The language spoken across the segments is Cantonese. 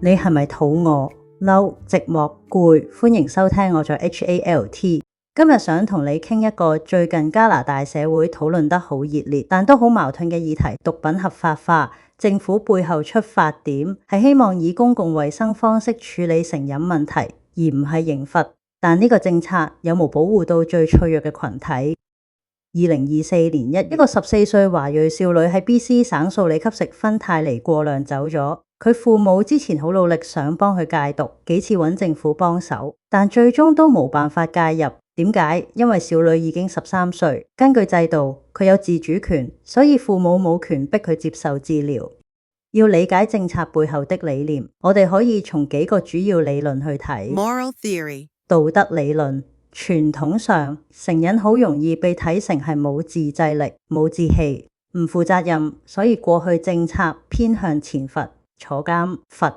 你係咪肚餓、嬲、寂寞、攰？歡迎收聽我在 HALT。今日想同你傾一個最近加拿大社會討論得好熱烈，但都好矛盾嘅議題：毒品合法化。政府背後出發點係希望以公共衛生方式處理成癮問題，而唔係刑罰。但呢個政策有冇保護到最脆弱嘅群體？2024年一個14歲華裔少女喺 BC 省素里吸食芬太尼過量走咗。佢父母之前好努力想幫佢戒毒，幾次揾政府幫手，但最終都冇辦法介入。點解？因為少女已經13歲，根據制度，佢有自主權，所以父母冇權逼佢接受治療。要理解政策背後的理念，我哋可以從幾個主要理論去睇。Moral theory，道德理論。傳統上，成癮好容易被睇成係冇自制力、冇志氣、唔負責任，所以過去政策偏向懲罰、坐監、罰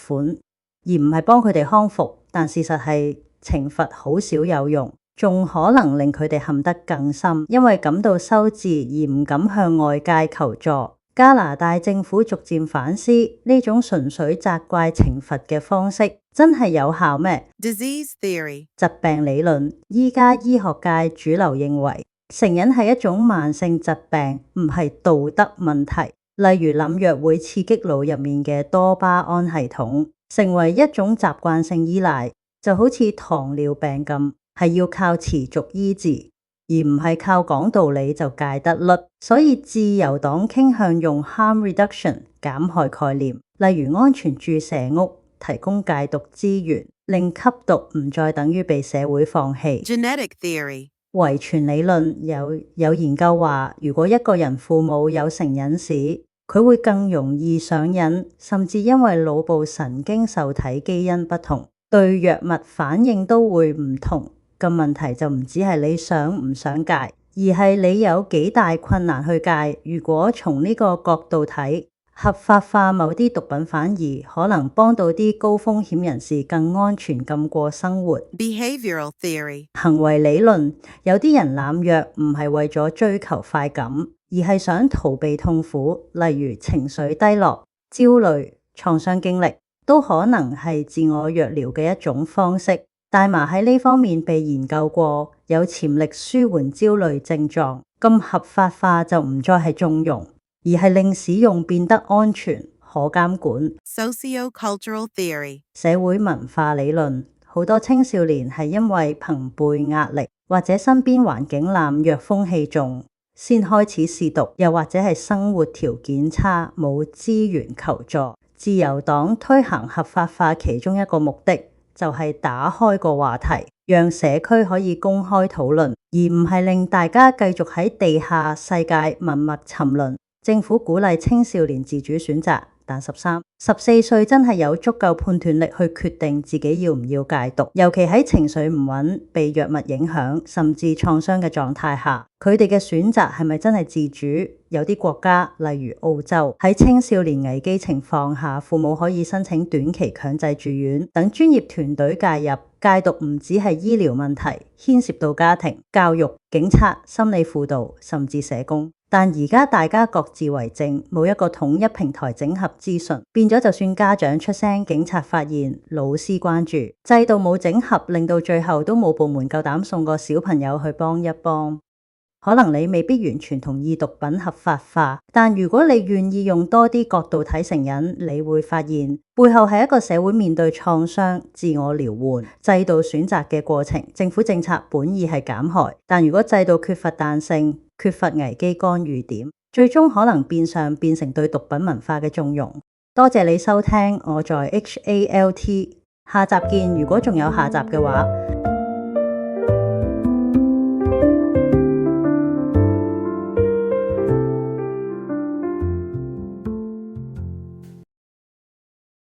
款，而唔係幫佢哋康復。但事實係懲罰好少有用，仲可能令佢哋陷得更深，因為感到羞恥而唔敢向外界求助。加拿大政府逐漸反思呢種純粹責怪懲罰嘅方式真係有效咩？ Disease theory，疾病理論。依家醫學界主流認為成癮係一種慢性疾病，唔係道德問題。例如濫藥會刺激腦入面嘅多巴胺系統，成為一種習慣性依賴，就好似糖尿病咁，係要靠持續醫治，而唔係靠講道理就戒得甩。所以自由黨傾向用 harm reduction 減害概念，例如安全注射屋，提供戒毒資源，令吸毒唔再等於被社會放棄。Genetic theory，遺傳理論。有研究話，如果一個人父母有成癮史，佢會更容易上癮，甚至因為腦部神經受體基因不同，對藥物反應都會唔同。個問題就唔止係你想唔想戒，而係你有幾大困難去戒。如果從呢個角度睇，合法化某啲毒品反而可能幫到啲高風險人士更安全咁過生活。Behavioral theory，行為理論。有啲人濫藥唔係為咗追求快感，而係想逃避痛苦，例如情緒低落、焦慮、創傷經歷，都可能係自我藥療嘅一種方式。大麻喺呢方面被研究過，有潛力舒緩焦慮症狀。咁合法化就唔再係縱容，而係令使用變得安全、可監管。Socio-cultural theory，社會文化理論。好多青少年係因為朋輩壓力或者身邊環境濫藥風氣重，先開始試毒，又或者係生活條件差，冇資源求助。自由黨推行合法化其中一個目的，就係打開個話題，讓社區可以公開討論，而唔係令大家繼續喺地下世界默默沉淪。政府鼓勵青少年自主選擇，但13、14歲真係有足夠判斷力去決定自己要唔要戒毒，尤其喺情緒唔穩、被藥物影響，甚至創傷嘅狀態下，佢哋嘅選擇係咪真係自主？有啲國家，例如澳洲，喺青少年危機情況下，父母可以申請短期強制住院，等專業團隊介入。戒毒唔只係醫療問題，牽涉到家庭、教育、警察、心理輔導，甚至社工。但而家大家各自為政，冇一個統一平台整合資訊，變咗就算家長出聲，警察發現，老師關注，制度冇整合，令到最後都冇部門夠膽送個小朋友去幫一幫。可能你未必完全同意毒品合法化，但如果你願意用多啲角度睇成癮，你會發現背後係一個社會面對創傷、自我療緩、制度選擇嘅過程。政府政策本意係減害，但如果制度缺乏彈性，缺乏危機干預點，最終可能變成對毒品文化嘅縱容。多謝你收聽我在 HALT， 下集見。如果仲有下集嘅話，